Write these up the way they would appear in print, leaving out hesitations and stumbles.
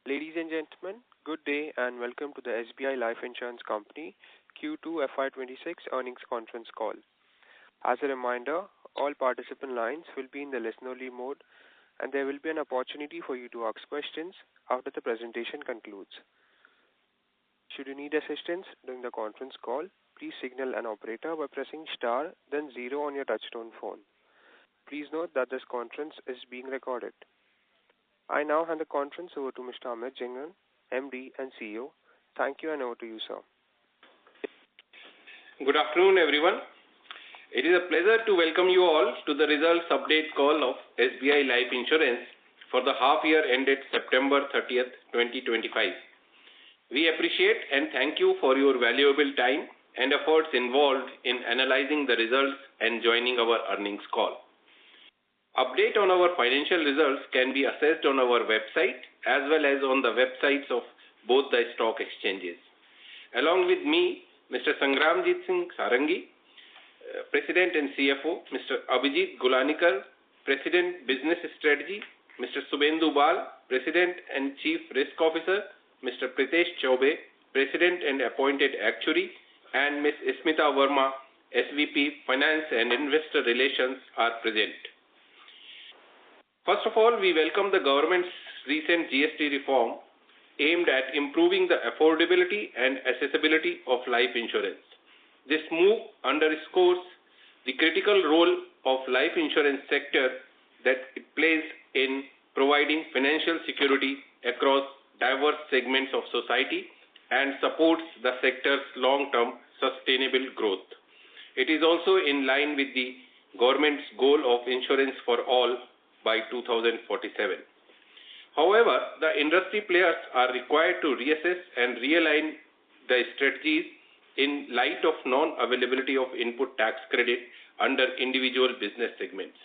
Ladies and gentlemen, good day and welcome to the SBI Life Insurance Company Q2FY26 earnings conference call. As a reminder, all participant lines will be in the listen-only mode, and there will be an opportunity for you to ask questions after the presentation concludes. Should you need assistance during the conference call, please signal an operator by pressing star, then zero on your touchtone phone. Please note that this conference is being recorded. I now hand the conference over to Mr. Amit Jhingan, MD and CEO. Thank you, and over to you, sir. Good afternoon, everyone. It is a pleasure to welcome you all to the results update call of SBI Life Insurance for the half year ended September 30th, 2025. We appreciate and thank you for your valuable time and efforts involved in analyzing the results and joining our earnings call. Update on our financial results can be accessed on our website as well as on the websites of both the stock exchanges. Along with me, Mr. Sangramjit Singh Sarangi, President and CFO, Mr. Abhijit Gulanikar, President Business Strategy, Mr. Subhendu Bal, President and Chief Risk Officer, Mr. Pritesh Chaubey, President and Appointed Actuary, and Ms. Smita Verma, SVP Finance and Investor Relations are present. First of all, we welcome the government's recent GST reform aimed at improving the affordability and accessibility of life insurance. This move underscores the critical role of life insurance sector that it plays in providing financial security across diverse segments of society and supports the sector's long-term sustainable growth. It is also in line with the government's goal of insurance for all by 2047. However, the industry players are required to reassess and realign the strategies in light of non-availability of input tax credit under individual business segments.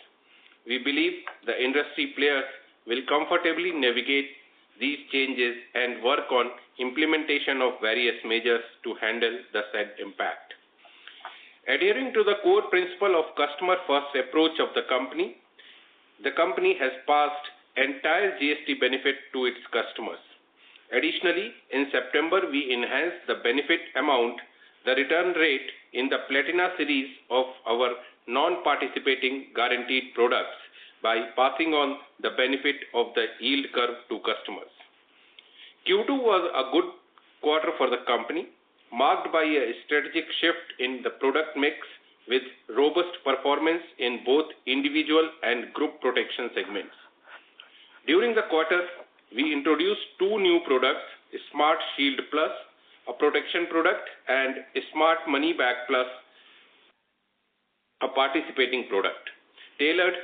We believe the industry players will comfortably navigate these changes and work on implementation of various measures to handle the said impact. Adhering to the core principle of customer-first approach of the company has passed entire GST benefit to its customers. Additionally, in September, we enhanced the benefit amount, the return rate in the Platina series of our non-participating guaranteed products by passing on the benefit of the yield curve to customers. Q2 was a good quarter for the company, marked by a strategic shift in the product mix with robust performance in both individual and group protection segments. During the quarter, we introduced two new products, Smart Shield Plus, a protection product, and Smart Money Back Plus, a participating product, tailored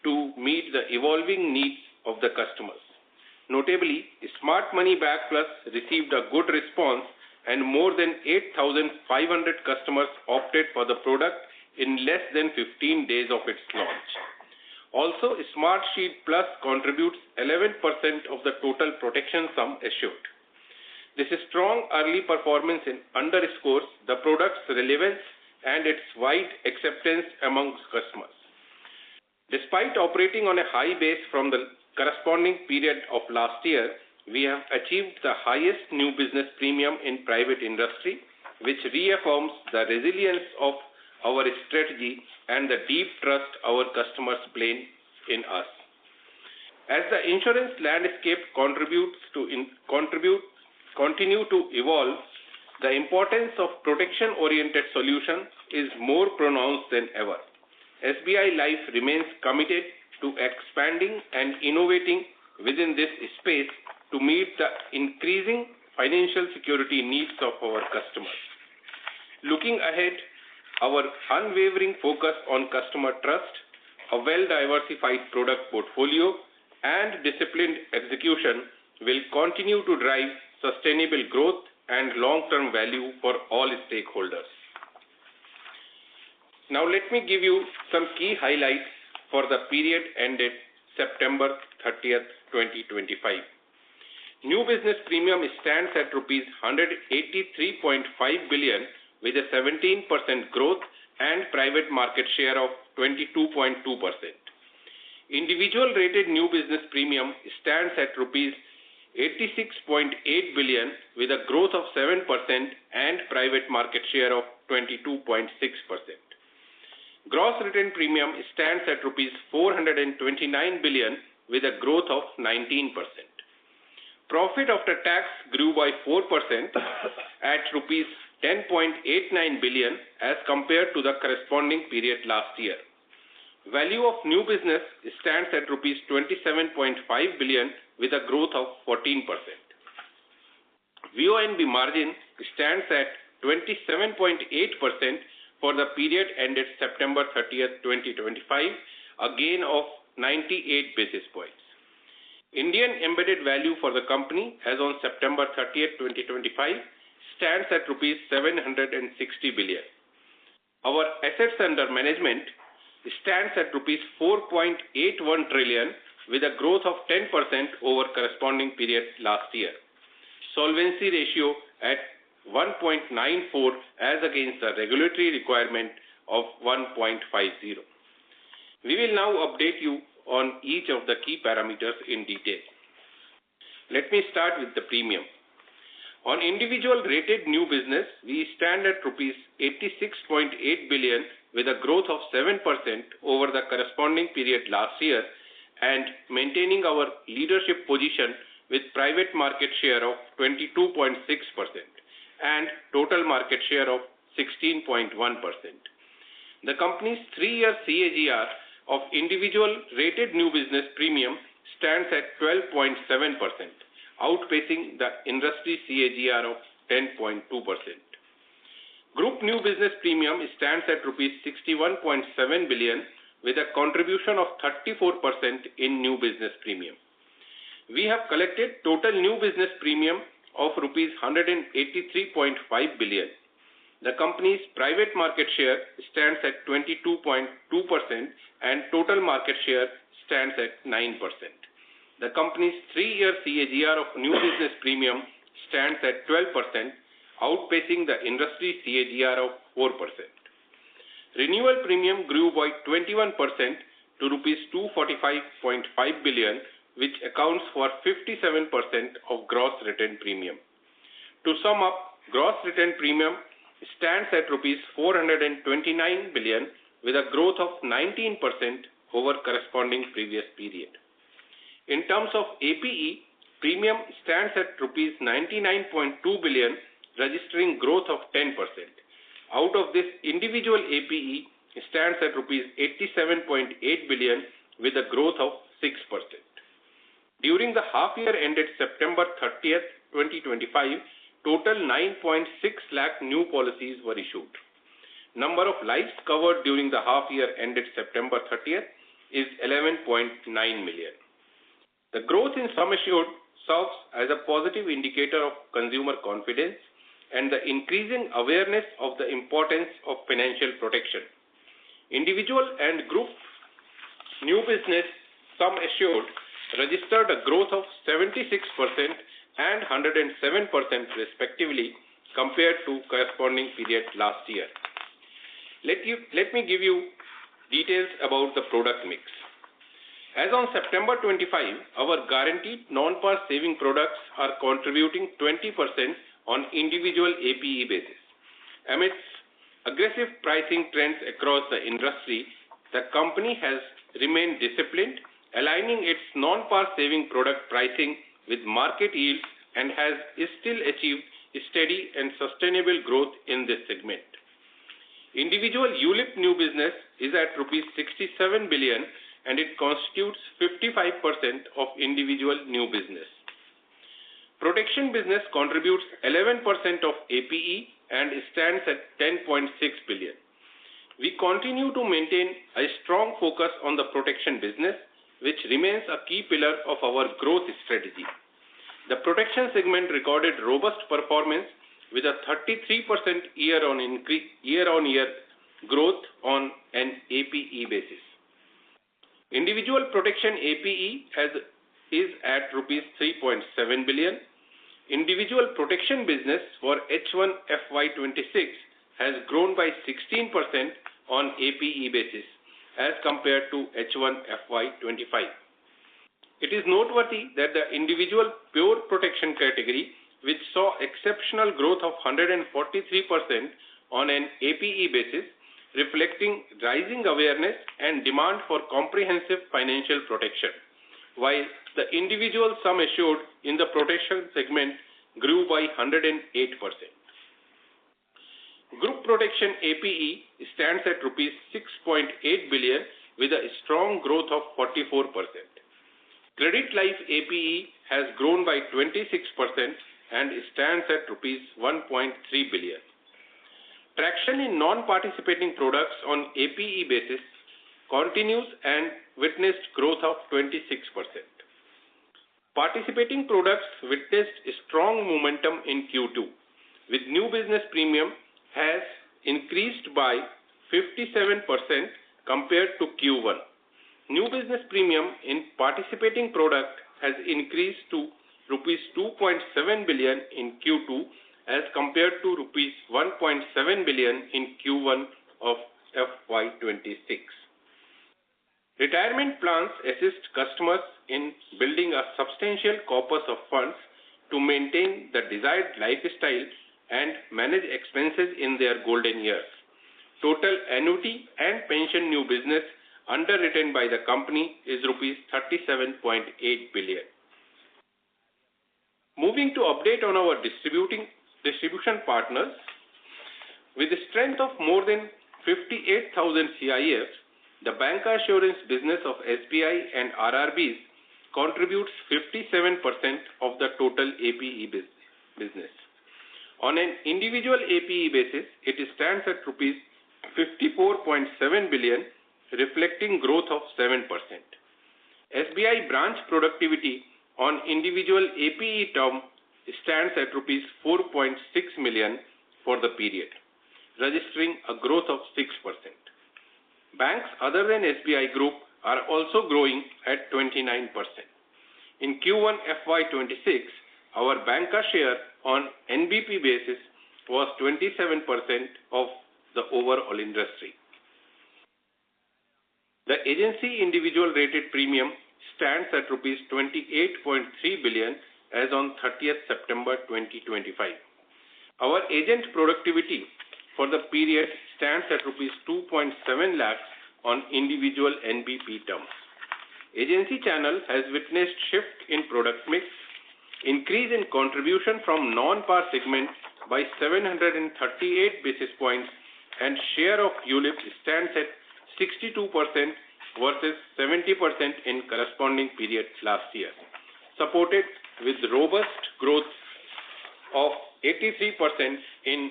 to meet the evolving needs of the customers. Notably, Smart Money Back Plus received a good response and more than 8,500 customers opted for the product in less than 15 days of its launch. Also, Smart Shield Plus contributes 11% of the total protection sum assured. This strong early performance underscores the product's relevance and its wide acceptance amongst customers. Despite operating on a high base from the corresponding period of last year, we have achieved the highest new business premium in private industry, which reaffirms the resilience of our strategy and the deep trust our customers place in us. As the insurance landscape continue to evolve, the importance of protection-oriented solution is more pronounced than ever. SBI Life remains committed to expanding and innovating within this space to meet the increasing financial security needs of our customers. Looking ahead, our unwavering focus on customer trust, a well-diversified product portfolio, and disciplined execution will continue to drive sustainable growth and long-term value for all stakeholders. Now let me give you some key highlights for the period ended September 30th, 2025. New business premium stands at rupees 183.5 billion with a 17% growth and private market share of 22.2%. Individual rated new business premium stands at rupees 86.8 billion with a growth of 7% and private market share of 22.6%. Gross written premium stands at rupees 429 billion with a growth of 19%. Profit after tax grew by 4% at rupees 10.89 billion as compared to the corresponding period last year. Value of new business stands at rupees 27.5 billion with a growth of 14%. VONB margin stands at 27.8% for the period ended September 30th, 2025, a gain of 98 basis points. Indian embedded value for the company as on September 30th, 2025 stands at rupees 760 billion. Our assets under management stands at rupees 4.81 trillion with a growth of 10% over corresponding period last year. Solvency ratio at 1.94 as against the regulatory requirement of 1.50. We will now update you on each of the key parameters in detail. Let me start with the premium. On individual rated new business, we stand at rupees 86.8 billion with a growth of 7% over the corresponding period last year and maintaining our leadership position with private market share of 22.6% and total market share of 16.1%. The company's 3-year CAGR of individual rated new business premium stands at 12.7%, outpacing the industry CAGR of 10.2%. Group new business premium stands at rupees 61.7 billion with a contribution of 34% in new business premium. We have collected total new business premium of rupees 183.5 billion. The company's private market share stands at 22.2% and total market share stands at 9%. The company's 3-year CAGR of new business premium stands at 12%, outpacing the industry CAGR of 4%. Renewal premium grew by 21% to rupees 245.5 billion, which accounts for 57% of gross written premium. To sum up, gross written premium stands at rupees 429 billion with a growth of 19% over corresponding previous period. In terms of APE, premium stands at rupees 99.2 billion, registering growth of 10%. Out of this, individual APE stands at rupees 87.8 billion with a growth of 6%. During the half year ended September 30th, 2025, total 9.6 lakh new policies were issued. Number of lives covered during the half year ended September 30th is 11.9 million. The growth in sum assured serves as a positive indicator of consumer confidence and the increasing awareness of the importance of financial protection. Individual and group new business sum assured registered a growth of 76% and 107% respectively compared to corresponding period last year. Let me give you details about the product mix. As on September 25, our guaranteed non-par saving products are contributing 20% on individual APE basis. Amidst aggressive pricing trends across the industry, the company has remained disciplined, aligning its non-par saving product pricing with market yields and has still achieved steady and sustainable growth in this segment. Individual ULIP new business is at rupees 67 billion and it constitutes 55% of individual new business. Protection business contributes 11% of APE and stands at 10.6 billion. We continue to maintain a strong focus on the protection business, which remains a key pillar of our growth strategy. The protection segment recorded robust performance with a 33% year-on-year growth on an APE basis. Individual protection APE is at rupees 3.7 billion. Individual protection business for H1FY26 has grown by 16% on APE basis as compared to H1FY25. It is noteworthy that the individual pure protection category, which saw exceptional growth of 143% on an APE basis, reflecting rising awareness and demand for comprehensive financial protection, while the individual sum assured in the protection segment grew by 108%. Group protection APE stands at rupees 6.8 billion with a strong growth of 44%. Credit life APE has grown by 26% and stands at rupees 1.3 billion. Traction in non-participating products on APE basis continues and witnessed growth of 26%. Participating products witnessed strong momentum in Q2, with new business premium has increased by 57% compared to Q1. New business premium in participating product has increased to rupees 2.7 billion in Q2 as compared to rupees 1.7 billion in Q1 of FY26. Retirement plans assist customers in building a substantial corpus of funds to maintain the desired lifestyle and manage expenses in their golden years. Total annuity and pension new business underwritten by the company is rupees 37.8 billion. Moving to update on our distribution partners, with a strength of more than 58,000 CIFs, the bancassurance business of SBI and RRBs contributes 57% of the total APE business. On an individual APE basis, it stands at rupees 54.7 billion, reflecting growth of 7%. SBI branch productivity on individual APE term stands at rupees 4.6 million for the period, registering a growth of 6%. Banks other than SBI Group are also growing at 29%. In Q1 FY26, our banca share on NBP basis was 27% of the overall industry. The agency individual rated premium stands at rupees 28.3 billion as on 30th September 2025. Our agent productivity for the period stands at rupees 2.7 lakhs on individual NBP terms. Agency channel has witnessed shift in product mix, increase in contribution from non-par segment by 738 basis points, and share of ULIP stands at 62% versus 70% in corresponding period last year, supported with robust growth of 83% in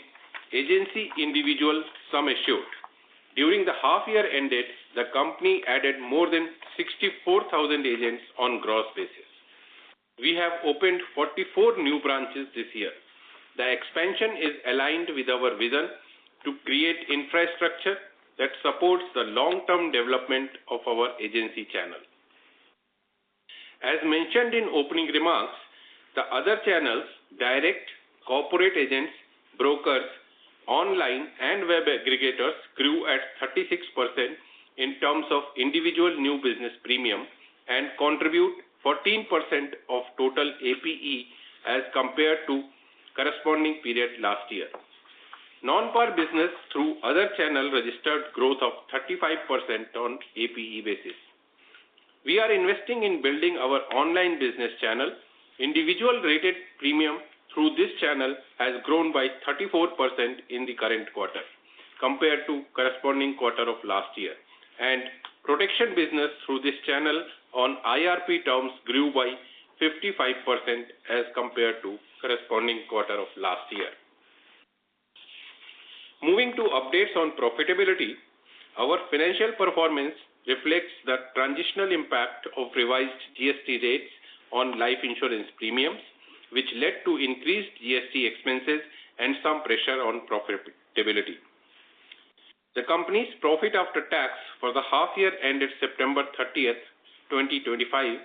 agency individual sum assured. During the half year ended, the company added more than 64,000 agents on gross basis. We have opened 44 new branches this year. The expansion is aligned with our vision to create infrastructure that supports the long-term development of our agency channel. As mentioned in opening remarks, the other channels, direct, corporate agents, brokers, online and web aggregators grew at 36% in terms of individual new business premium and contribute 14% of total APE as compared to corresponding period last year. Non-par business through other channel registered growth of 35% on APE basis. We are investing in building our online business channel. Individual rated premium through this channel has grown by 34% in the current quarter compared to corresponding quarter of last year, and protection business through this channel on IRP terms grew by 55% as compared to corresponding quarter of last year. Moving to updates on profitability, our financial performance reflects the transitional impact of revised GST rates on life insurance premiums, which led to increased GST expenses and some pressure on profitability. The company's profit after tax for the half year ended September 30th, 2025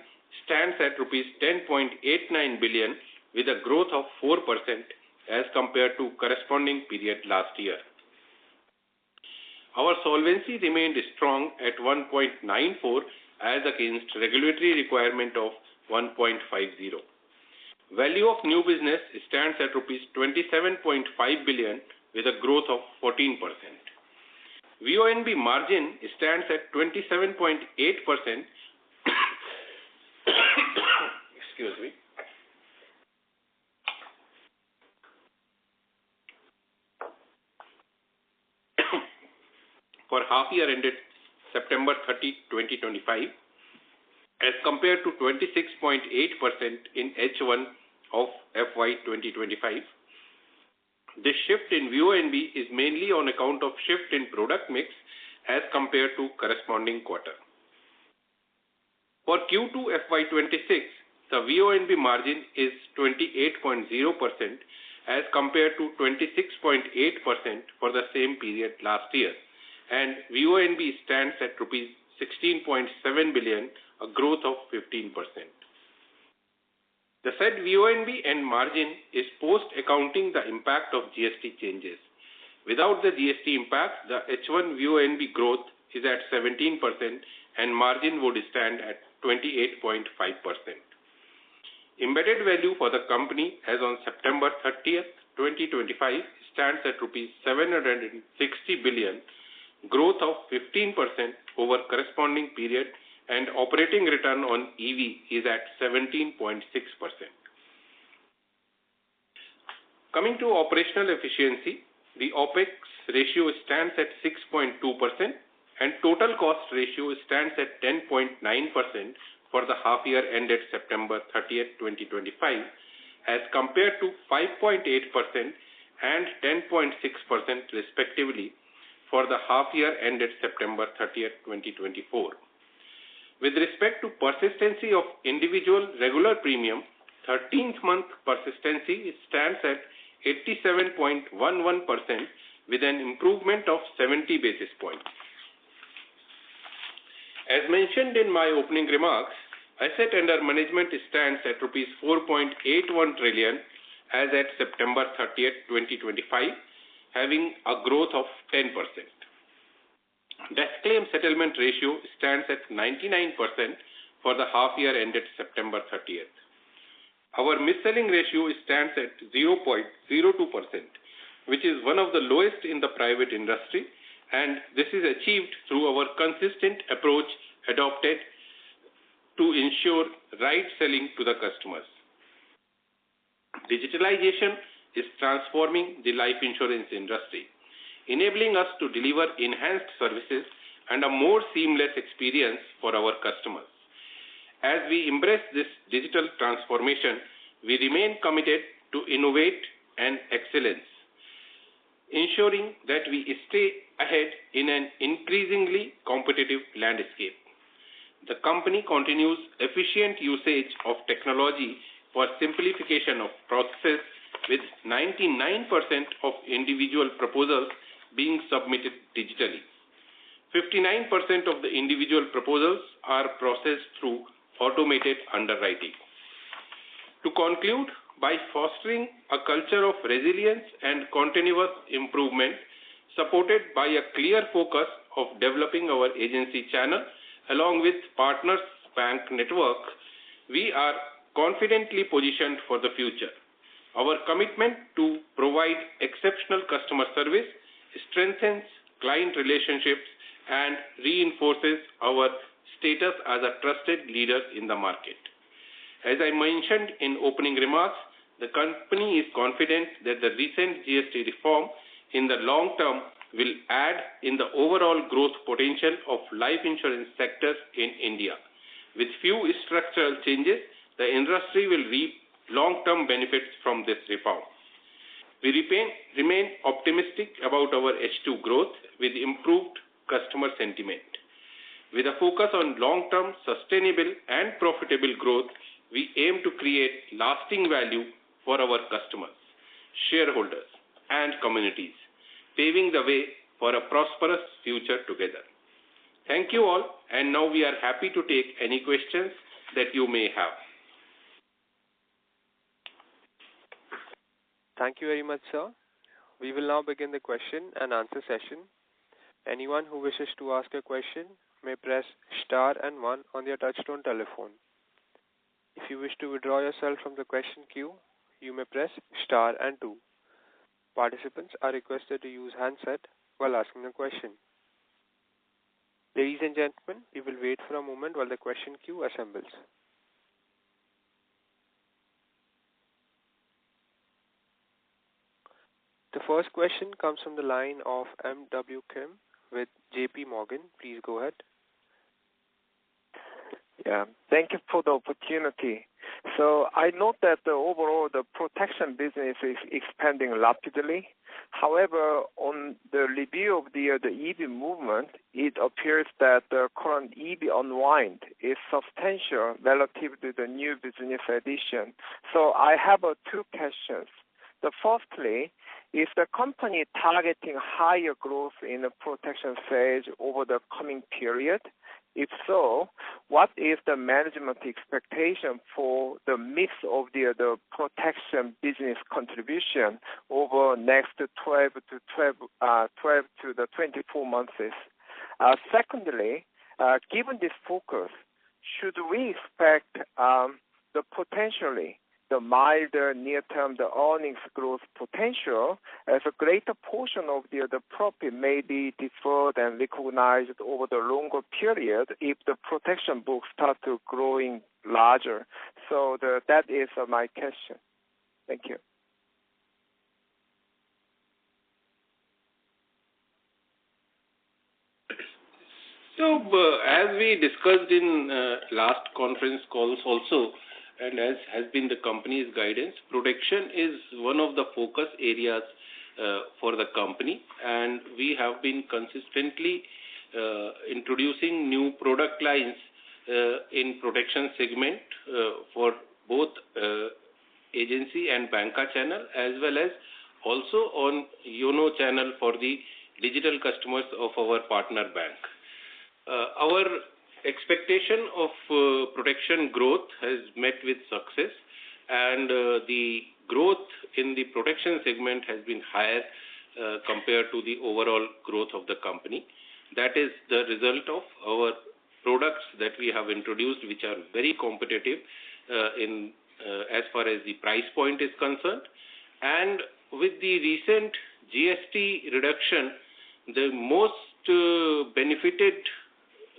stands at rupees 10.89 billion with a growth of 4% as compared to corresponding period last year. Our solvency remained strong at 1.94 as against regulatory requirement of 1.50. Value of new business stands at rupees 27.5 billion with a growth of 14%. VONB margin stands at 27.8%. Excuse me. For half year ended September 30, 2025, as compared to 26.8% in H1 of FY 2025. This shift in VONB is mainly on account of shift in product mix as compared to corresponding quarter. For Q2 FY26, the VONB margin is 28.0% as compared to 26.8% for the same period last year, and VONB stands at rupees 16.7 billion, a growth of 15%. The said VONB and margin is post-accounting the impact of GST changes. Without the GST impact, the H1 VONB growth is at 17% and margin would stand at 28.5%. Embedded value for the company as on September 30th, 2025 stands at rupees 760 billion, growth of 15% over corresponding period, and operating return on EV is at 17.6%. Coming to operational efficiency, the OPEX ratio stands at 6.2% and total cost ratio stands at 10.9% for the half year ended September 30th, 2025 as compared to 5.8% and 10.6% respectively for the half year ended September 30th, 2024. With respect to persistency of individual regular premium, 13th month persistency stands at 87.11% with an improvement of 70 basis points. As mentioned in my opening remarks, asset under management stands at rupees 4.81 trillion as at September 30th, 2025, having a growth of 10%. Death claim settlement ratio stands at 99% for the half year ended September 30th. Our mis-selling ratio stands at 0.02%, which is one of the lowest in the private industry, and this is achieved through our consistent approach adopted to ensure right selling to the customers. Digitalization is transforming the life insurance industry, enabling us to deliver enhanced services and a more seamless experience for our customers. As we embrace this digital transformation, we remain committed to innovate and excellence, ensuring that we stay ahead in an increasingly competitive landscape. The company continues efficient usage of technology for simplification of processes, with 99% of individual proposals being submitted digitally. 59% of the individual proposals are processed through automated underwriting. To conclude, by fostering a culture of resilience and continuous improvement, supported by a clear focus of developing our agency channel along with partners' bank network, we are confidently positioned for the future. Our commitment to provide exceptional customer service strengthens client relationships and reinforces our status as a trusted leader in the market. As I mentioned in opening remarks, the company is confident that the recent GST reform in the long term will add in the overall growth potential of life insurance sector in India. With few structural changes, the industry will reap long-term benefits from this reform. We remain optimistic about our H2 growth with improved customer sentiment. With a focus on long-term sustainable and profitable growth, we aim to create lasting value for our customers, shareholders, and communities, paving the way for a prosperous future together. Thank you all, and now we are happy to take any questions that you may have. Thank you very much, sir. We will now begin the question and answer session. Anyone who wishes to ask a question may press star and 1 on their touchtone telephone. If you wish to withdraw yourself from the question queue, you may press star and 2. Participants are requested to use handset while asking a question. Ladies and gentlemen, we will wait for a moment while the question queue assembles. The first question comes from the line of M.W. Kim with JP Morgan. Please go ahead. Yeah, thank you for the opportunity. So I note that overall the protection business is expanding rapidly. However, on the review of the EV movement, it appears that the current EV unwind is substantial relative to the new business addition. So I have two questions. The firstly, is the company targeting higher growth in the protection sales over the coming period? If so, what is the management expectation for the mix of the protection business contribution over next 12 to the 24 months? Secondly, given this focus, should we expect the potentially the milder near-term the earnings growth potential as a greater portion of the profit may be deferred and recognized over the longer period if the protection book starts to growing larger? So that is my question. Thank you. So, as we discussed in last conference calls also, and as has been the company's guidance, protection is one of the focus areas for the company, and we have been consistently introducing new product lines in protection segment for both agency and banca channel, as well as also on YONO channel for the digital customers of our partner bank. Our expectation of protection growth has met with success, and the growth in the protection segment has been higher compared to the overall growth of the company. That is the result of our products that we have introduced, which are very competitive in as far as the price point is concerned. And with the recent GST reduction, the most benefited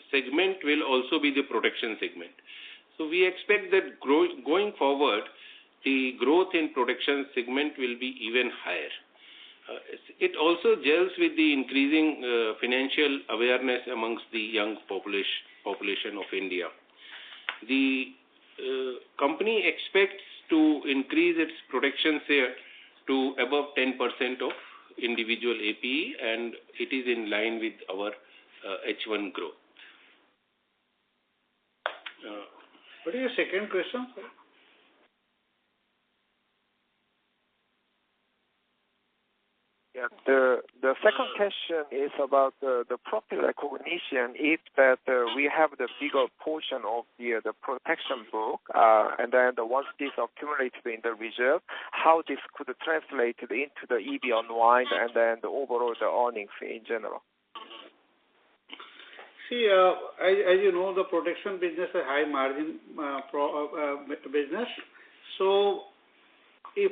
segment will also be the protection segment. So we expect that going forward, the growth in protection segment will be even higher. It also gels with the increasing financial awareness amongst the young population of India. The company expects to increase its protection share to above 10% of individual APE, and it is in line with our H1 growth. What is your second question? Yeah, the second question is about the profit recognition. If that we have the bigger portion of the protection book, and then once this accumulates in the reserve, how this could translate into the EV unwind and then the overall the earnings in general? See, as you know, the protection business is a high margin business. So, if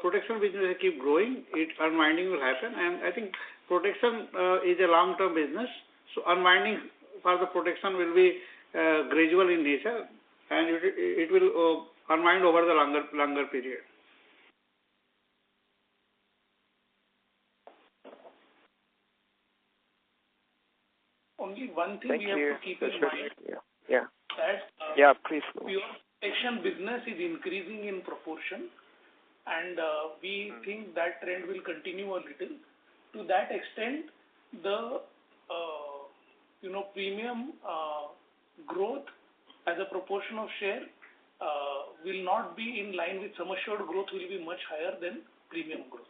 protection business keep growing, unwinding will happen. And I think protection is a long-term business. So, unwinding for the protection will be gradual in nature, and it will unwind over the longer period. Only one thing Thank we have you. to keep in mind that please. Pure protection business is increasing in proportion, and we think that trend will continue a little. To that extent, the premium growth as a proportion of share will not be in line with sum assured growth, will be much higher than premium growth.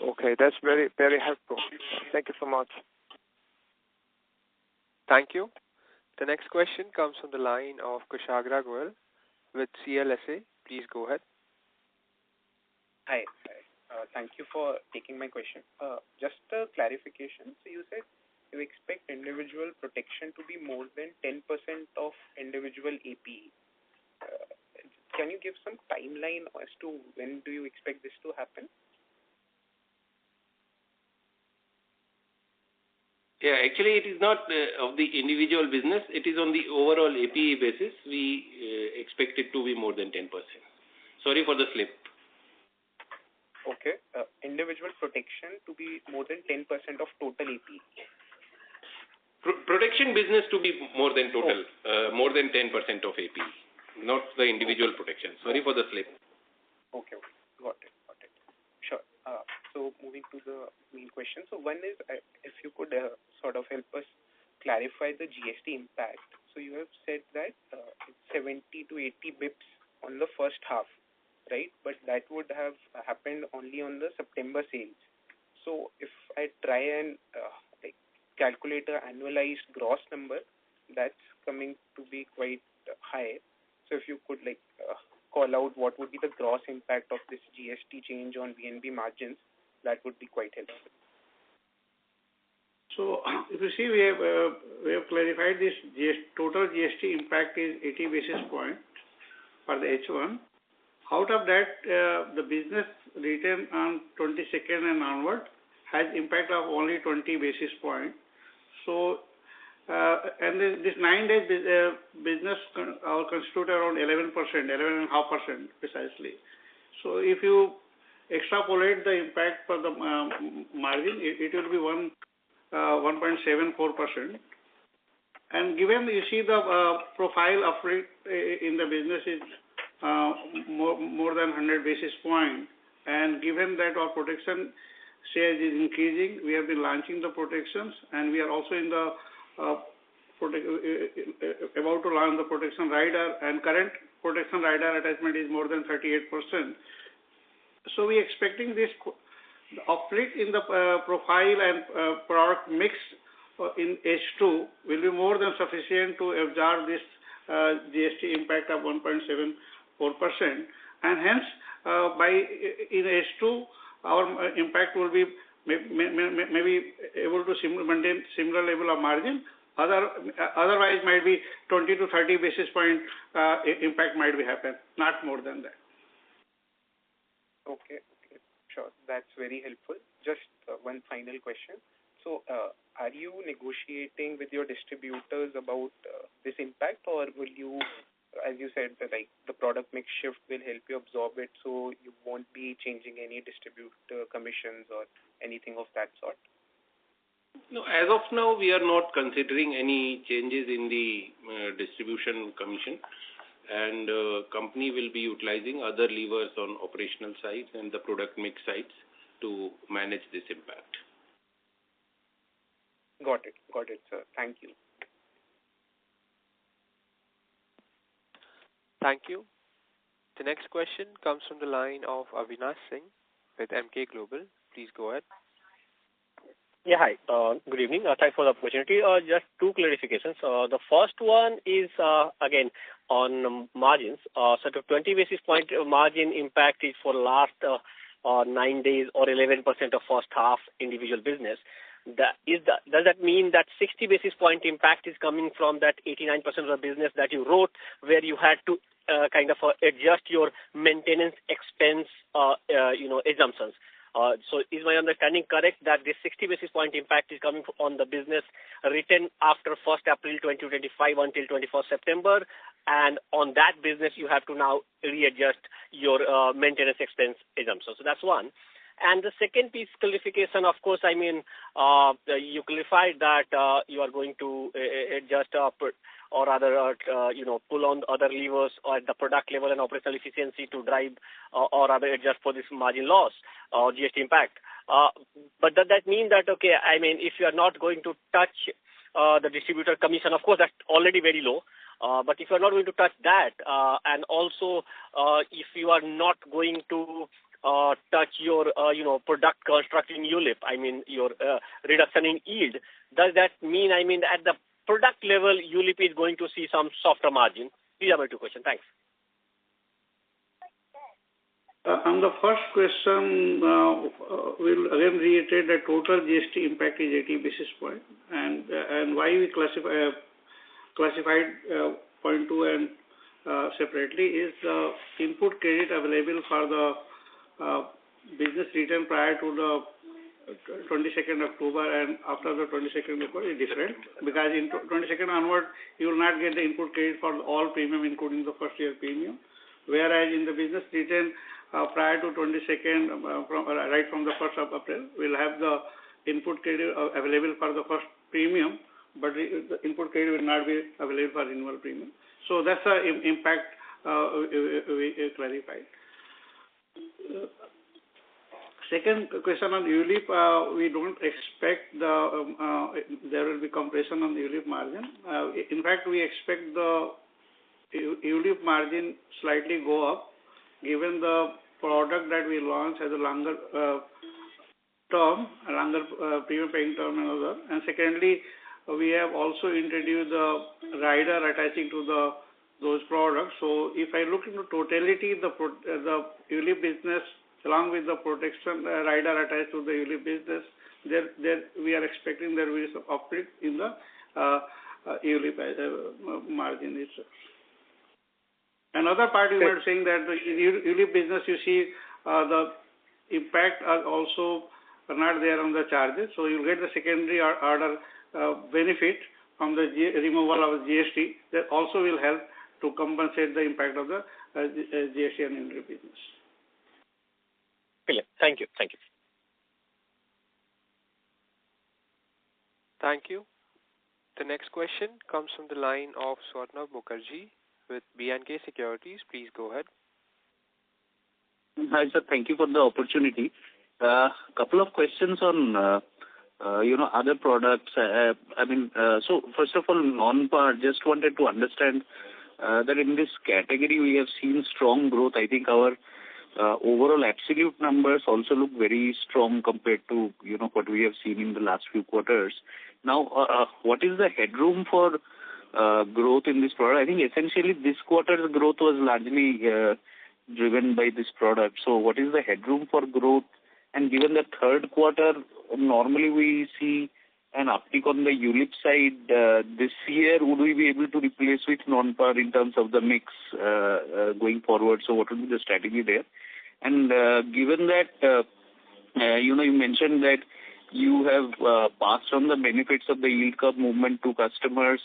Okay, that's very, very helpful. Thank you so much. Thank you. The next question comes from the line of Kushagra Goel with CLSA. Please go ahead. Hi. Thank you for taking my question. Just a clarification. So you said you expect individual protection to be more than 10% of individual APE. Can you give some timeline as to when do you expect this to happen? Yeah, actually it is not of the individual business. It is on the overall APE basis. We expect it to be more than 10%. Sorry for the slip. Okay. Individual protection to be more than 10% of total APE. Protection business to be more than total, more than 10% of APE, not the individual protection. Sorry for the slip. Okay. Got it. Sure. So moving to the main question. So one is, if you could sort of help us clarify the GST impact. So you have said that it's 70 to 80 bips on the first half, right? But that would have happened only on the September sales. So if I try and calculate an annualized gross number, that's coming to be quite high. So if you could call out what would be the gross impact of this GST change on VNB margins, that would be quite helpful. So if you see, we have clarified this total GST impact is 80 basis points for the H1. Out of that, the business written on 22nd and onward has impact of only 20 basis points. So and this 9 days business constitute around 11%, 11.5% precisely. So if you extrapolate the impact for the margin, it will be 1.74%. And given you see the profile of rate in the business is more than 100 basis points, and given that our protection share is increasing, we have been launching the protections, and we are also in the about to launch the protection rider, and current protection rider attachment is more than 38%. So we expecting this uplift in the profile and product mix in H2 will be more than sufficient to absorb this GST impact of 1.74%, and hence in H2 our impact will be maybe able to maintain similar level of margin. Otherwise, might be 20 to 30 basis point impact might be happen, not more than that. Okay, sure. That's very helpful. Just one final question. So, are you negotiating with your distributors about this impact, or will you, as you said, the product mix shift will help you absorb it, so you won't be changing any distributor commissions or anything of that sort? No, as of now, we are not considering any changes in the distribution commission, and company will be utilizing other levers on operational sides and the product mix sides to manage this impact. Got it, sir. Thank you. Thank you. The next question comes from the line of Avinash Singh with MK Global. Please go ahead. Yeah, hi. Good evening. Thanks for the opportunity. Just two clarifications. The first one is, again, on margins. So the 20 basis point margin impact is for last 9 days or 11% of first half individual business. Does that mean that 60 basis point impact is coming from that 89% of the business that you wrote, where you had to kind of adjust your maintenance expense, assumptions? So is my understanding correct that this 60 basis point impact is coming on the business written after 1st April 2025 until 21st September, and on that business you have to now readjust your maintenance expense assumptions? So that's one. And the second piece clarification, of course, I mean, you clarified that you are going to adjust or rather, pull on other levers at the product level and operational efficiency to drive or rather adjust for this margin loss or GST impact. But does that mean that, okay, I mean, if you are not going to touch the distributor commission, of course, that's already very low. But if you are not going to touch that, and also if you are not going to touch your, product construct in ULIP, I mean, your reduction in yield, does that mean, I mean, at the product level, ULIP is going to see some softer margin? These are my two questions. Thanks. On the first question, we'll again reiterate that total GST impact is 80 basis point, and why we classified 0.2 and separately is the input credit available for the business return prior to the 22nd October and after the 22nd October is different, because in 22nd onward you will not get the input credit for all premium including the first year premium, whereas in the business return prior to 22nd right from the 1st of April we'll have the input credit available for the first premium, but the input credit will not be available for renewal premium. So that's the impact we clarified. Second question on ULIP, we don't expect there will be compression on the ULIP margin. In fact, we expect the ULIP margin slightly go up, given the product that we launched has a longer term, a longer premium paying term and other. And secondly, we have also introduced the rider attaching to those products. So if I look into totality, the ULIP business along with the protection rider attached to the ULIP business, there we are expecting there will be some uplift in the ULIP margin itself. Another part you were saying that the ULIP business, you see the impact are also not there on the charges, so you get the secondary order benefit from the removal of GST that also will help to compensate the impact of the GST and ULIP business. Thank you. Thank you. Thank you. The next question comes from the line of Swarnabh Mukherjee with B&K Securities. Please go ahead. Hi, sir. Thank you for the opportunity. Couple of questions on other products. So first of all, non-par. Just wanted to understand that in this category we have seen strong growth. I think our overall absolute numbers also look very strong compared to what we have seen in the last few quarters. Now, what is the headroom for growth in this product? I think essentially this quarter's growth was largely driven by this product. So what is the headroom for growth? And given the third quarter, normally we see an uptick on the ULIP side. This year, would we be able to replace with non-par in terms of the mix going forward? So what would be the strategy there? And given that, you mentioned that you have passed on the benefits of the yield curve movement to customers,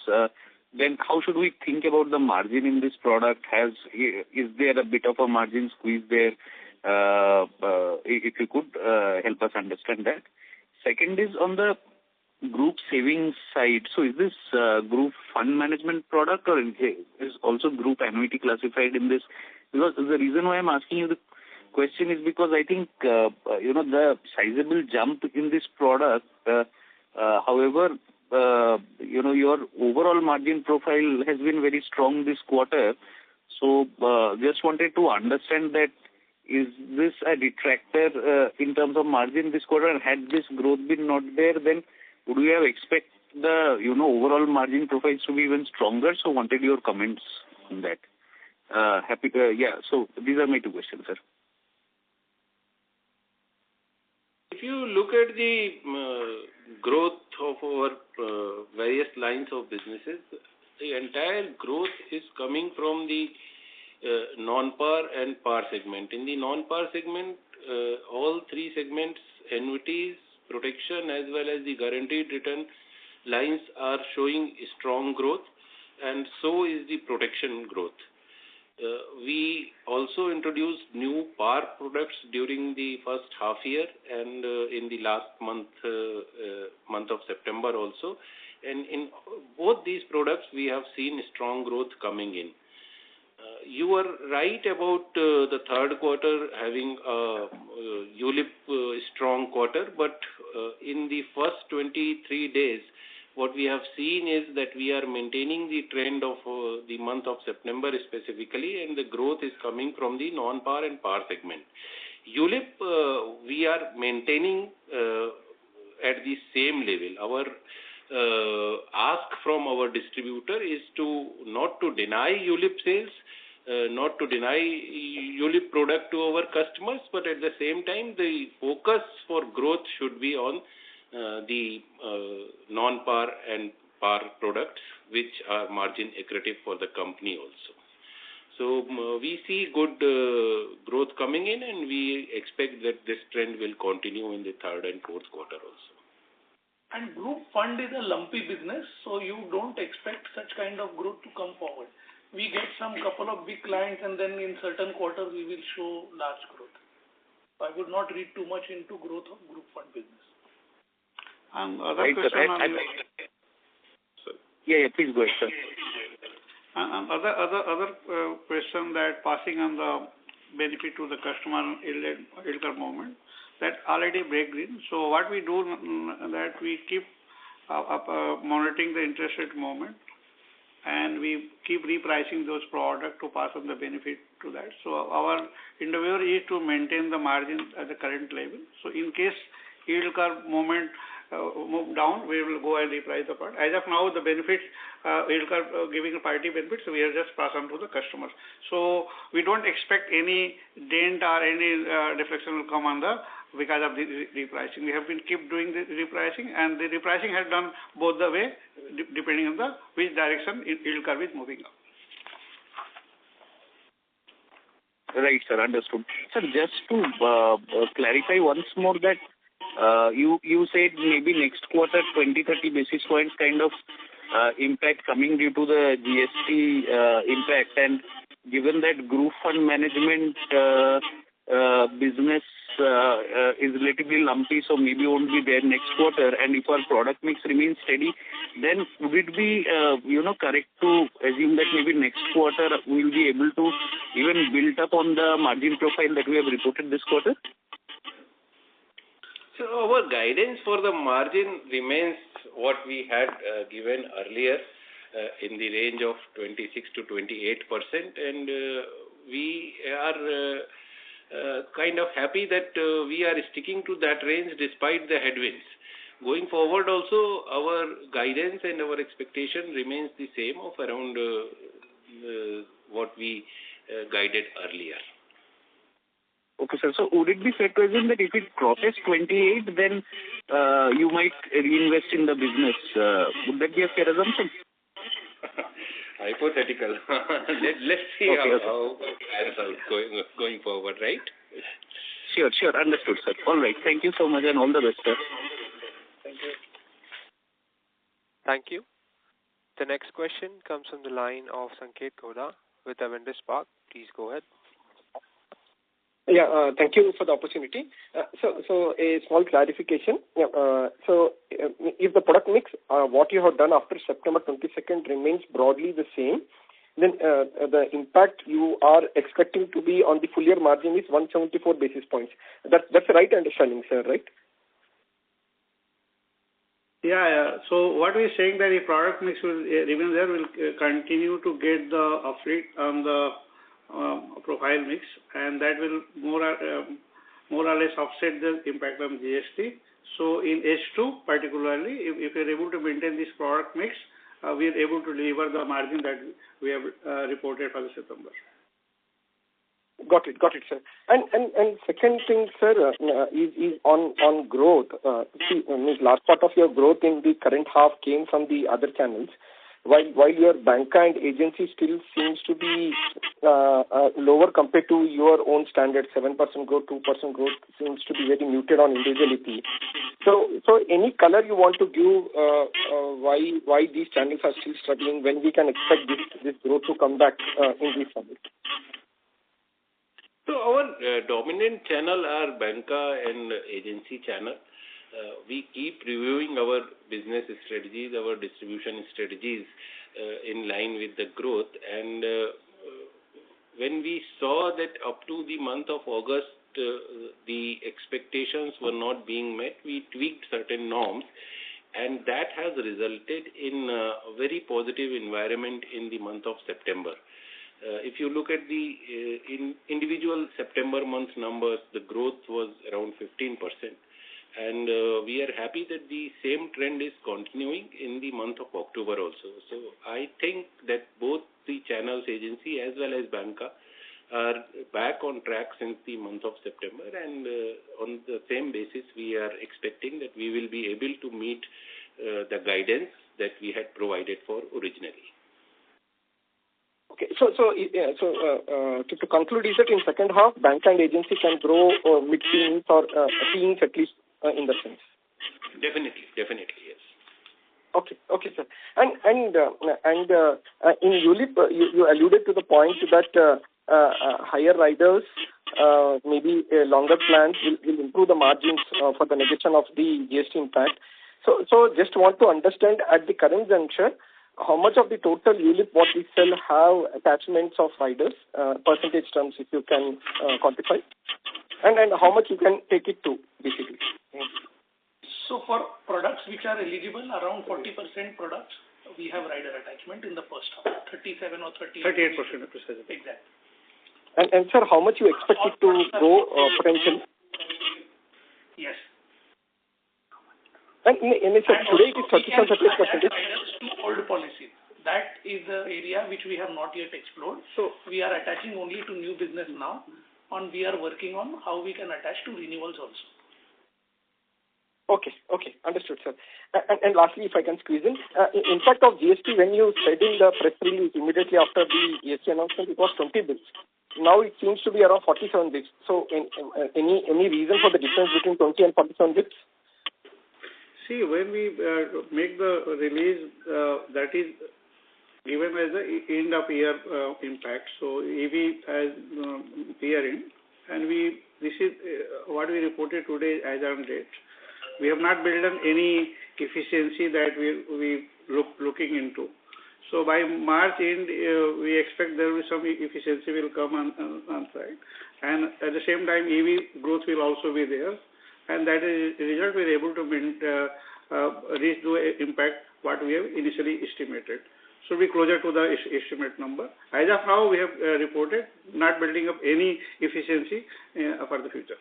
then how should we think about the margin in this product? Is there a bit of a margin squeeze there? If you could help us understand that. Second is on the group savings side. So is this group fund management product or is also group annuity classified in this? Because the reason why I'm asking you the question is because I think the sizable jump in this product. However, your overall margin profile has been very strong this quarter. So just wanted to understand that is this a detractor in terms of margin this quarter? And had this growth been not there, then would we have expect the overall margin profiles to be even stronger? So wanted your comments on that. So these are my two questions, sir. If you look at the growth of our various lines of businesses, the entire growth is coming from the non-par and par segment. In the non-par segment, all three segments, annuities, protection as well as the guaranteed return lines are showing strong growth, and so is the protection growth. We also introduced new par products during the first half year and in the last month of September also. And in both these products, we have seen strong growth coming in. You are right about the third quarter having a ULIP strong quarter, but in the first 23 days, what we have seen is that we are maintaining the trend of the month of September specifically, and the growth is coming from the non-par and par segment. ULIP, we are maintaining at the same level. Our ask from our distributor is not to deny ULIP sales, not to deny ULIP product to our customers, but at the same time, the focus for growth should be on the non-par and par products, which are margin accretive for the company also. So we see good growth coming in, and we expect that this trend will continue in the third and fourth quarter also. And group fund is a lumpy business, so you don't expect such kind of growth to come forward. We get some couple of big clients, and then in certain quarters we will show large growth. I would not read too much into growth of group fund business. Other question Yeah, please go ahead, sir. Other question that passing on the benefit to the customer yield curve movement that already break green. So what we do that we keep monitoring the interest rate movement, and we keep repricing those products to pass on the benefit to that. So our endeavor is to maintain the margin at the current level. So in case yield curve movement move down, we will go and reprice the product. As of now, the benefits, yield curve giving a party benefits, so we are just pass on to the customers. So we don't expect any dent or any deflection will come on the because of the repricing. We have been keep doing the repricing, and the repricing has done both the way, depending on the which direction yield curve is moving up. Right, sir. Understood. Sir, just to clarify once more that you said maybe next quarter 20-30 basis points kind of impact coming due to the GST impact, and given that group fund management business is relatively lumpy, so maybe won't be there next quarter, and if our product mix remains steady, then would it be correct to assume that maybe next quarter we'll be able to even build up on the margin profile that we have reported this quarter? So our guidance for the margin remains what we had given earlier in the range of 26 to 28%, and we are kind of happy that we are sticking to that range despite the headwinds. Going forward also, our guidance and our expectation remains the same of around what we guided earlier. Okay, sir. So would it be fair to assume that if it crosses 28, then you might reinvest in the business? Would that be a fair assumption? Hypothetical. Let's see how it's going forward, right? Sure. Understood, sir. All right. Thank you so much, and all the best, sir. Thank you. Thank you. The next question comes from the line of Sanket Godha with Avendus Spark. Please go ahead. Yeah, thank you for the opportunity. So a small clarification. So if the product mix, what you have done after September 22nd remains broadly the same, then the impact you are expecting to be on the full year margin is 174 basis points. That's the right understanding, sir, right? Yeah. So what we're saying that the product mix will remain there, will continue to get the uplift on the profile mix, and that will more or less offset the impact of GST. So in H2 particularly, if we are able to maintain this product mix, we are able to deliver the margin that we have reported for the September. Got it, sir. And second thing, sir, is on growth. See, last part of your growth in the current half came from the other channels, while your banca and agency still seems to be lower compared to your own standard 7% growth, 2% growth seems to be very muted on individuality. So any color you want to give why these channels are still struggling, when we can expect this growth to come back in this summit? So our dominant channel are banca and agency channel. We keep reviewing our business strategies, our distribution strategies in line with the growth. And when we saw that up to the month of August, the expectations were not being met, we tweaked certain norms, and that has resulted in a very positive environment in the month of September. If you look at the individual September month numbers, the growth was around 15%. and we are happy that the same trend is continuing in the month of October also. So I think that both the channels, agency as well as banca, are back on track since the month of September, and on the same basis we are expecting that we will be able to meet the guidance that we had provided for originally. Okay. So to conclude, is that in second half, bank and agency can grow mid-teens or teens at least in the sense? Definitely, yes. Okay, sir. And in ULIP, you alluded to the point that higher riders, maybe longer plans will improve the margins for the negation of the GST impact. So just want to understand at the current juncture, how much of the total ULIP what we sell have attachments of riders, percentage terms if you can quantify, and how much you can take it to basically. So for products which are eligible, around 40% products, we have rider attachment in the first half, 37 or 38% precisely. Exactly. And sir, how much you expect it to go potentially? Yes. And today it is 37%. To old policies. That is the area which we have not yet explored. So we are attaching only to new business now, and we are working on how we can attach to renewals also. Okay, understood, sir. And lastly, if I can squeeze in, impact of GST when you said in the press release immediately after the GST announcement, it was 20 bits. Now it seems to be around 47 bits. So any reason for the difference between 20 and 47 bits? See, when we make the release, that is given as the end of year impact. So EV as year end, and this is what we reported today as on date. We have not built in any efficiency that we looking into. So by March end, we expect there will be some efficiency will come on side, and at the same time EV growth will also be there. And that is the result we are able to reach the impact what we have initially estimated. So we closer to the estimate number. As of now, we have reported not building up any efficiency for the future.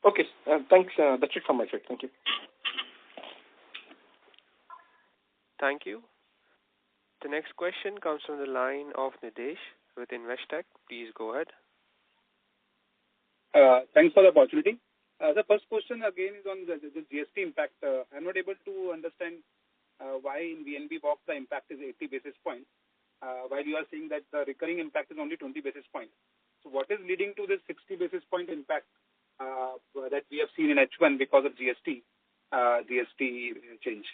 Okay, thanks. That's it from my side. Thank you. Thank you. The next question comes from the line of Nidesh with Investec. Please go ahead. Thanks for the opportunity. The first question again is on the GST impact. I'm not able to understand why in VNB box the impact is 80 basis points, while you are saying that the recurring impact is only 20 basis points. So what is leading to this 60 basis point impact that we have seen in H1 because of GST change?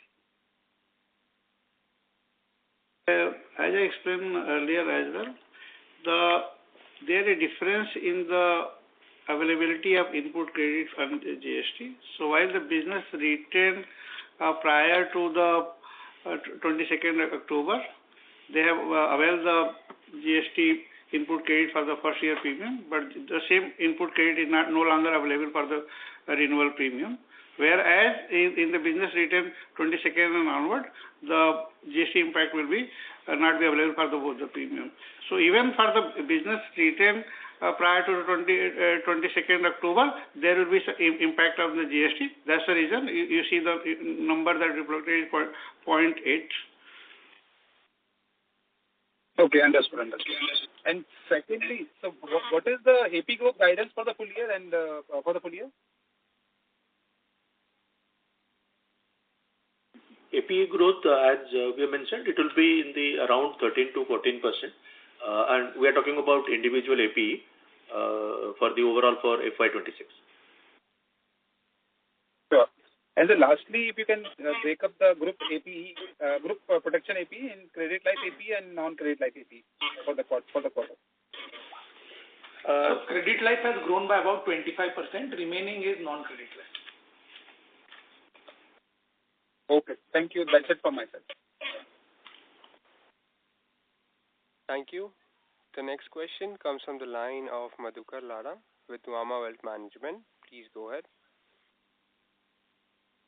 As I explained earlier as well, there is a difference in the availability of input credit from the GST. So while the business retained prior to the 22nd October, they have availed the GST input credit for the first year premium, but the same input credit is no longer available for the renewal premium. Whereas in the business retained 22nd and onward, the GST impact will be not be available for both the premium. So even for the business retained prior to 22nd October, there will be some impact of the GST. That's the reason you see the number that reflected is 0.8. Okay, understood. And secondly, so what is the AP growth guidance for the full year and for the full year? AP growth, as we mentioned, it will be in the around 13 to 14%, and we are talking about individual AP for the overall for FY26. Sure. And then lastly, if you can break up the group AP, group protection AP in credit life AP and non-credit life AP for the quarter. So credit life has grown by about 25%. Remaining is non-credit life. Okay, thank you. That's it from my side. Thank you. The next question comes from the line of Madhukar Ladha with Nuvama Wealth Management. Please go ahead.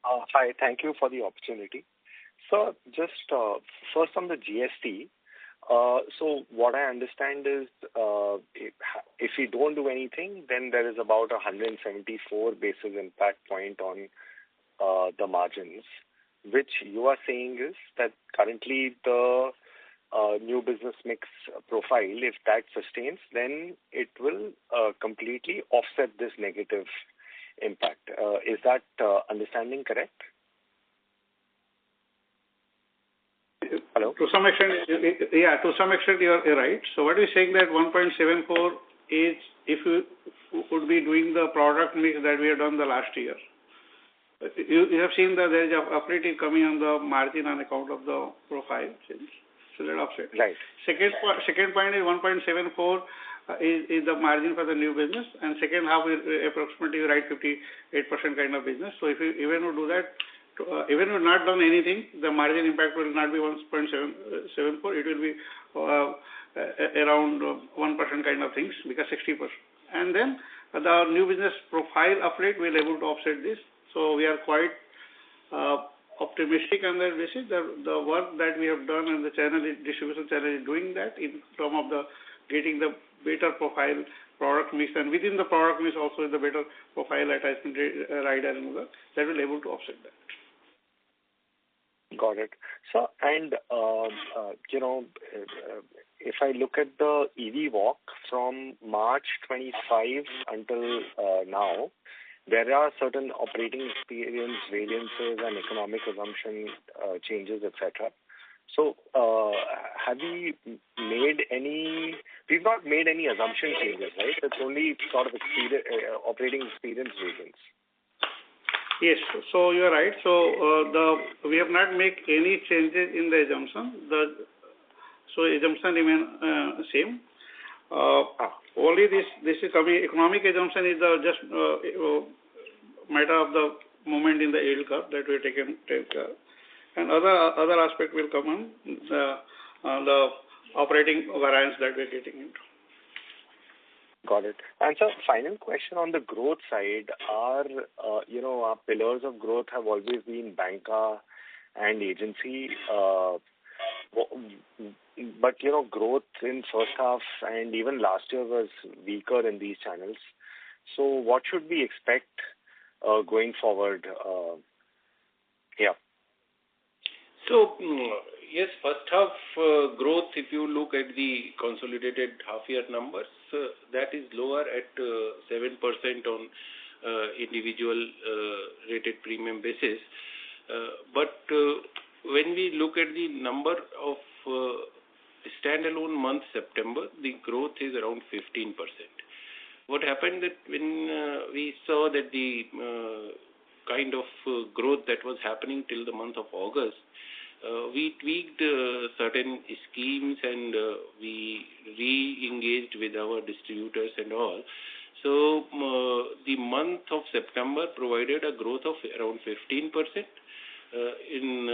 Hi, thank you for the opportunity. So just first on the GST, So what I understand is if we don't do anything, then there is about 174 basis impact point on the margins, which you are saying is that currently the new business mix profile, if that sustains, then it will completely offset this negative impact. Is that understanding correct? Hello? To some extent, to some extent you're right. So what we're saying that 1.74 is if you would be doing the product mix that we have done the last year. You have seen that there is a uplift coming on the margin on account of the profile change. So that offset. Right. Second point is 1.74 is the margin for the new business, and second half is approximately right 58% kind of business. So if you even would do that, even if not done anything, the margin impact will not be 1.74. It will be around 1% kind of things, because 60%. And then the new business profile uplift will able to offset this. So we are quite optimistic on that basis. The work that we have done and the distribution channel is doing that in terms of the getting the better profile product mix, and within the product mix also the better profile attachment rider and other, that will able to offset that. Got it. So, and if I look at the EV walk from March 25 until now, there are certain operating experience variances and economic assumption changes, etc. So, have we made any? We've not made any assumption changes, right? It's only sort of operating experience variance. Yes, so you are right. So we have not made any changes in the assumption. So assumption remain same. Only this is coming. Economic assumption is the just matter of the moment in the yield curve that we take care. And other aspect will come on the operating variance that we are getting into. Got it. And so, final question on the growth side, our pillars of growth have always been banca and agency. But growth in first half and even last year was weaker in these channels. So, what should we expect going forward? So, yes, first half growth, if you look at the consolidated half-year numbers, that is lower at 7% on individual rated premium basis. But when we look at the number of standalone month September, the growth is around 15%. What happened that when we saw that the kind of growth that was happening till the month of August, we tweaked certain schemes and we re-engaged with our distributors and all. So the month of September provided a growth of around 15% in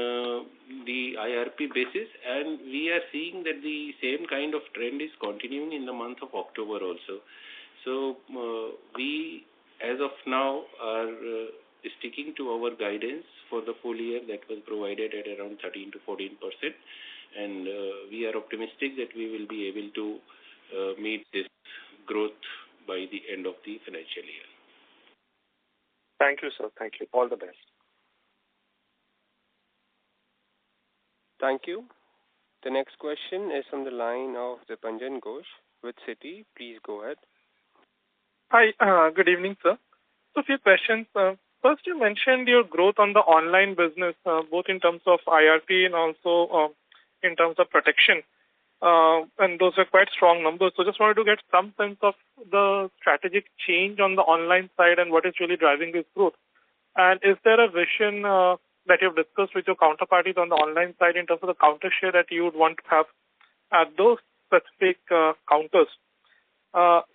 the IRP basis, and we are seeing that the same kind of trend is continuing in the month of October also. So we, as of now, are sticking to our guidance for the full year that was provided at around 13 to 14%, and we are optimistic that we will be able to meet this growth by the end of the financial year. Thank you, sir. Thank you. All the best. Thank you. The next question is from the line of Dipanjan Ghosh with Citi. Please go ahead. Hi, good evening, sir. So a few questions. First, you mentioned your growth on the online business, both in terms of IRP and also in terms of protection. And those are quite strong numbers. So just wanted to get some sense of the strategic change on the online side and what is really driving this growth. And is there a vision that you've discussed with your counterparties on the online side in terms of the counter share that you would want to have at those specific counters?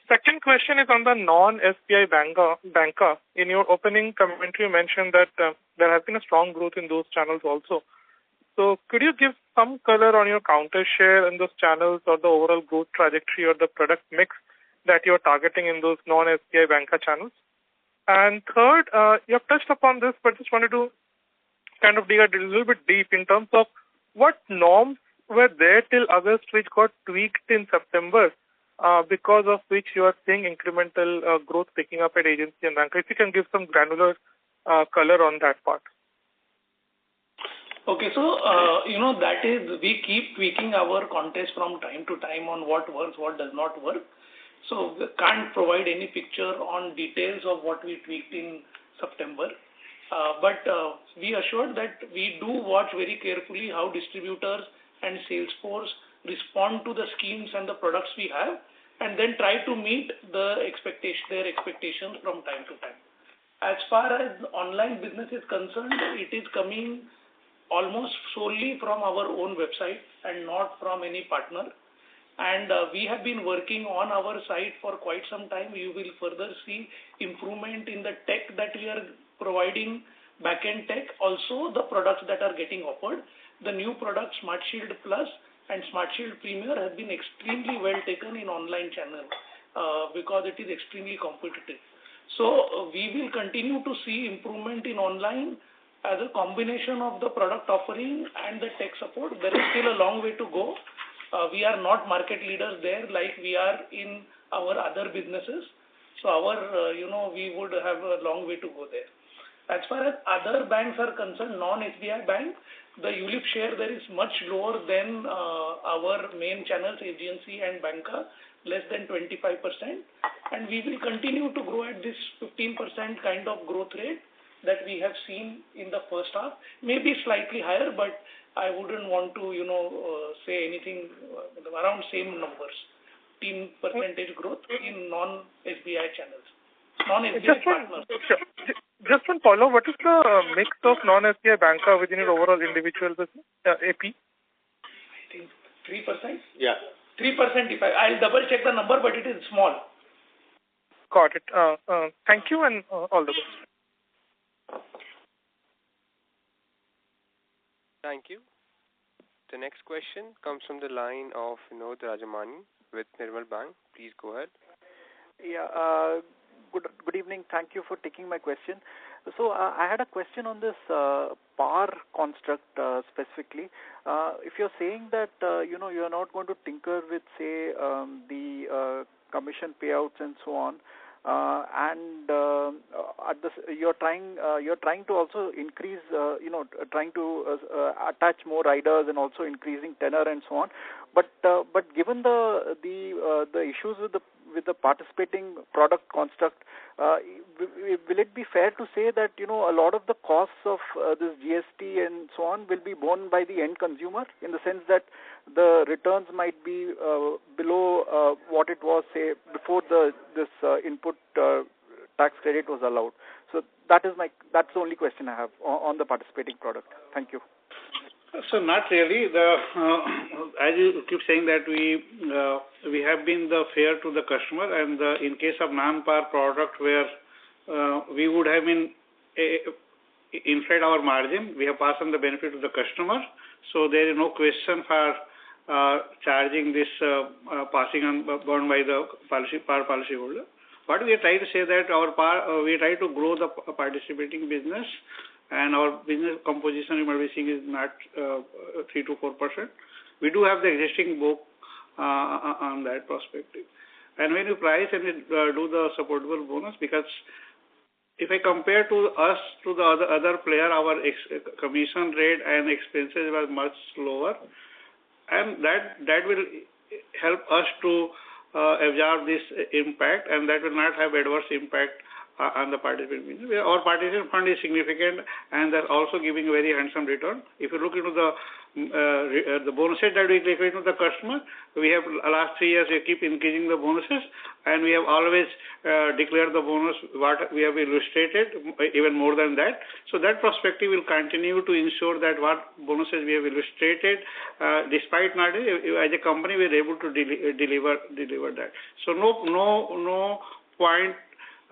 Second question is on the non-SBI banker. In your opening commentary, you mentioned that there has been a strong growth in those channels also. So could you give some color on your counter share in those channels or the overall growth trajectory or the product mix that you're targeting in those non-SBI banker channels? And third, you have touched upon this, but just wanted to kind of dig a little bit deep in terms of what norms were there till August, which got tweaked in September, because of which you are seeing incremental growth picking up at agency and bank. If you can give some granular color on that part. Okay, so that is, we keep tweaking our contest from time to time on what works, what does not work. So we can't provide any picture on details of what we tweaked in September. But we assured that we do watch very carefully how distributors and sales force respond to the schemes and the products we have, and then try to meet their expectations from time to time. As far as online business is concerned, it is coming almost solely from our own website and not from any partner. And we have been working on our site for quite some time. You will further see improvement in the tech that we are providing, back-end tech, also the products that are getting offered. The new products, Smart Shield Plus and Smart Shield Premier, have been extremely well taken in online channel because it is extremely competitive. So we will continue to see improvement in online as a combination of the product offering and the tech support. There is still a long way to go. We are not market leaders there like we are in our other businesses. So we would have a long way to go there. As far as other banks are concerned, non-SBI bank, the ULIP share there is much lower than our main channels, agency and banca, less than 25%. And we will continue to grow at this 15% kind of growth rate that we have seen in the first half, maybe slightly higher, but I wouldn't want to, say anything around same numbers. 15% growth in non-SBI channels, non-SBI partners. Just one follow. What is the mix of non-SBI banker within your overall individual business, AP? I think 3%. Yeah. 3%. I'll double check the number, but it is small. Got it. Thank you and all the best. Thank you. The next question comes from the line of Vinod Rajamani with Nirmal Bang. Please go ahead. Yeah. Good evening. Thank you for taking my question. So I had a question on this PAR construct specifically. If you're saying that you're not going to tinker with, say, the commission payouts and so on, and you're trying to also increase, trying to attach more riders and also increasing tenor and so on. But given the issues with the participating product construct, will it be fair to say that a lot of the costs of this GST and so on will be borne by the end consumer, in the sense that the returns might be below what it was, say, before this input tax credit was allowed? So that's the only question I have on the participating product. Thank you. So not really. As you keep saying that we have been the fair to the customer, and in case of non-par product where we would have been inside our margin, we have passed on the benefit to the customer. So there is no question for charging this passing on borne by the par policy holder. What we are trying to say that we try to grow the participating business, and our business composition you might be seeing is not 3 to 4%. We do have the existing book on that perspective. And when you price and do the supportable bonus, because if I compare to us to the other player, our commission rate and expenses were much lower, and that will help us to absorb this impact, and that will not have adverse impact on the participant business. Our participant fund is significant, and they're also giving a very handsome return. If you look into the bonuses that we take into the customer, we have last 3 years we keep increasing the bonuses, and we have always declared the bonus what we have illustrated, even more than that. So that perspective will continue to ensure that what bonuses we have illustrated, despite not as a company we are able to deliver that. So no point.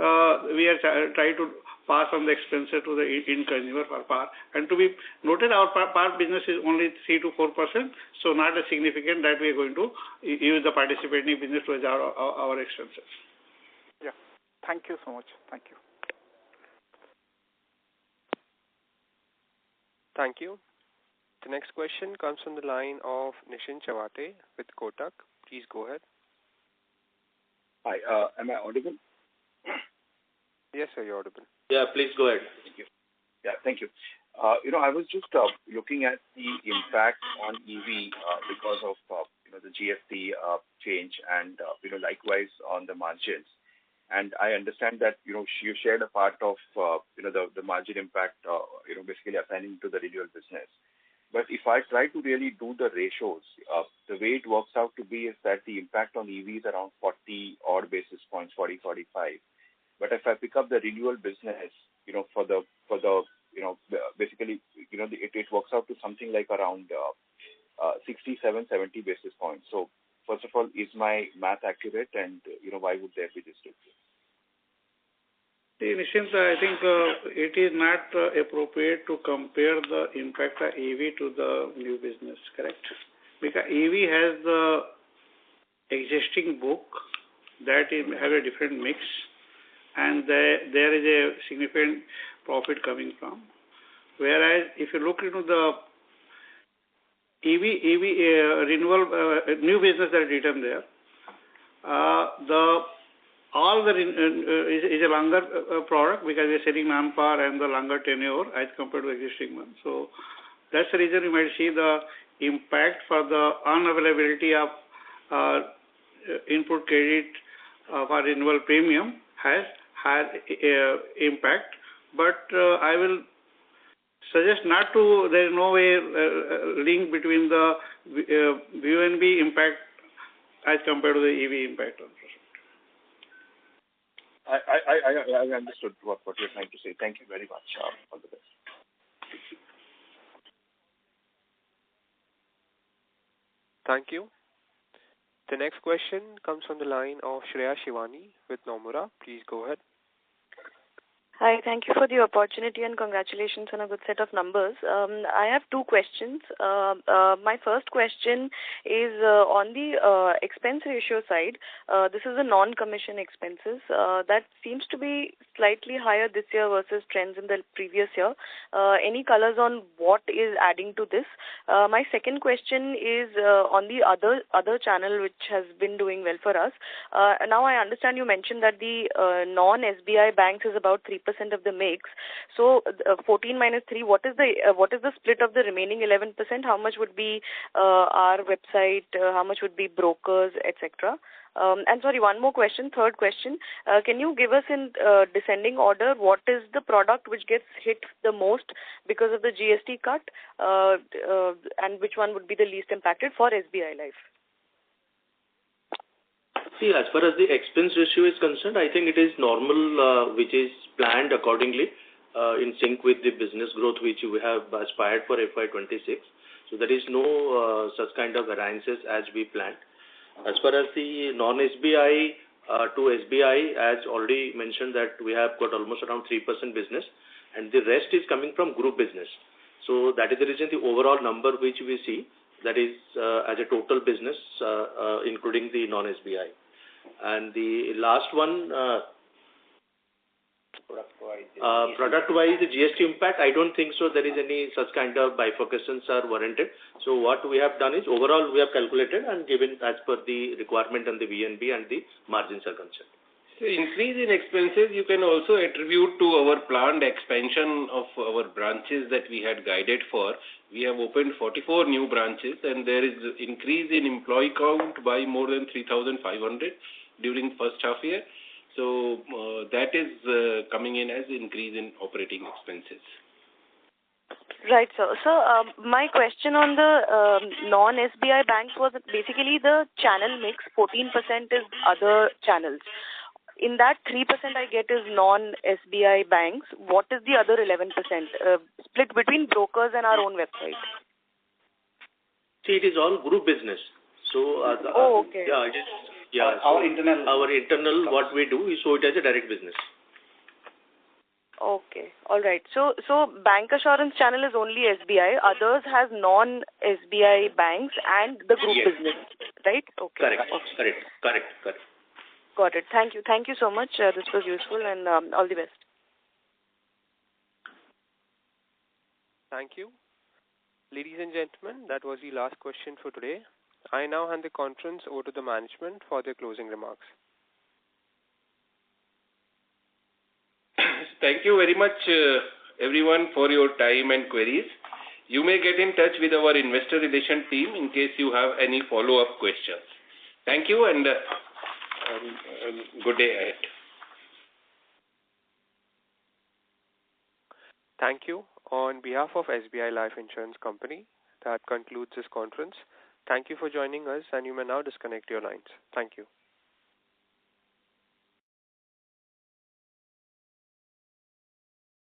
We are trying to pass on the expenses to the end consumer for PAR. And to be noted, our PAR business is only 3 to 4%, so not as significant that we are going to use the participating business to our expenses. Yeah. Thank you so much. Thank you. Thank you. The next question comes from the line of Nishin Chavate with Kotak. Please go ahead. Hi, am I audible? Yes, sir, you're audible. Yeah, please go ahead. Thank you. Yeah, thank you. I was just looking at the impact on EV because of the GST change and likewise on the margins. And I understand that you shared a part of the margin impact basically assigning to the renewal business. But if I try to really do the ratios, the way it works out to be is that the impact on EV is around 40 odd basis points, 40, 45. But if I pick up the renewal business, basically, it works out to something like around 67, 70 basis points. So first of all, is my math accurate, and why would there be this difference? Nishant, I think it is not appropriate to compare the impact of EV to the new business, correct? Because EV has the existing book that have a different mix, and there is a significant profit coming from. Whereas if you look into the EV renewal new business that is written there, is a longer product because we are selling non-par and the longer tenure as compared to existing one. So that's the reason you might see the impact for the unavailability of input credit for renewal premium has impact. But I will suggest not to. There is no way link between the VNB impact as compared to the EV impact. I understood what you're trying to say. Thank you very much. All the best. Thank you. The next question comes from the line of Shreya Shivani with Nomura. Please go ahead. Hi, thank you for the opportunity and congratulations on a good set of numbers. I have two questions. My first question is on the expense ratio side. This is the non-commission expenses. That seems to be slightly higher this year versus trends in the previous year. Any colors on what is adding to this? My second question is on the other channel which has been doing well for us. Now I understand you mentioned that the non-SBI banks is about 3% of the mix. So 14 minus 3, what is the split of the remaining 11%? How much would be our website? How much would be brokers, etc.? And sorry, one more question, third question. Can you give us in descending order what is the product which gets hit the most because of the GST cut and which one would be the least impacted for SBI Life? See, as far as the expense ratio is concerned, I think it is normal, which is planned accordingly in sync with the business growth which we have aspired for FY26. So there is no such kind of variances as we planned. As far as the non-SBI to SBI, as already mentioned, that we have got almost around 3% business, and the rest is coming from group business. So that is the reason the overall number which we see, that is as a total business, including the non-SBI. And the last one, product-wise, the GST impact, I don't think so there is any such kind of bifurcations are warranted. So what we have done is overall we have calculated and given as per the requirement and the VNB and the margins are concerned. So increase in expenses you can also attribute to our planned expansion of our branches that we had guided for. We have opened 44 new branches and there is increase in employee count by more than 3,500 during first half year. So that is coming in as increase in operating expenses. Right, sir. So my question on the non-SBI banks was basically the channel mix. 14% is other channels. In that 3% I get is non-SBI banks. What is the other 11% split between brokers and our own website? See, it is all group business. So okay. Yeah, it is. Yeah, our internal what we do is so it as a direct business. Okay, all right. So bank assurance channel is only SBI. Others has non-SBI banks and the group business, right? Okay. Correct. Got it. Thank you so much. This was useful and all the best. Thank you. Ladies and gentlemen, that was the last question for today. I now hand the conference over to the management for their closing remarks. Thank you very much, everyone, for your time and queries. You may get in touch with our investor relation team in case you have any follow-up questions. Thank you and good day ahead. Thank you. On behalf of SBI Life Insurance Company, that concludes this conference. Thank you for joining us, and you may now disconnect your lines. Thank you.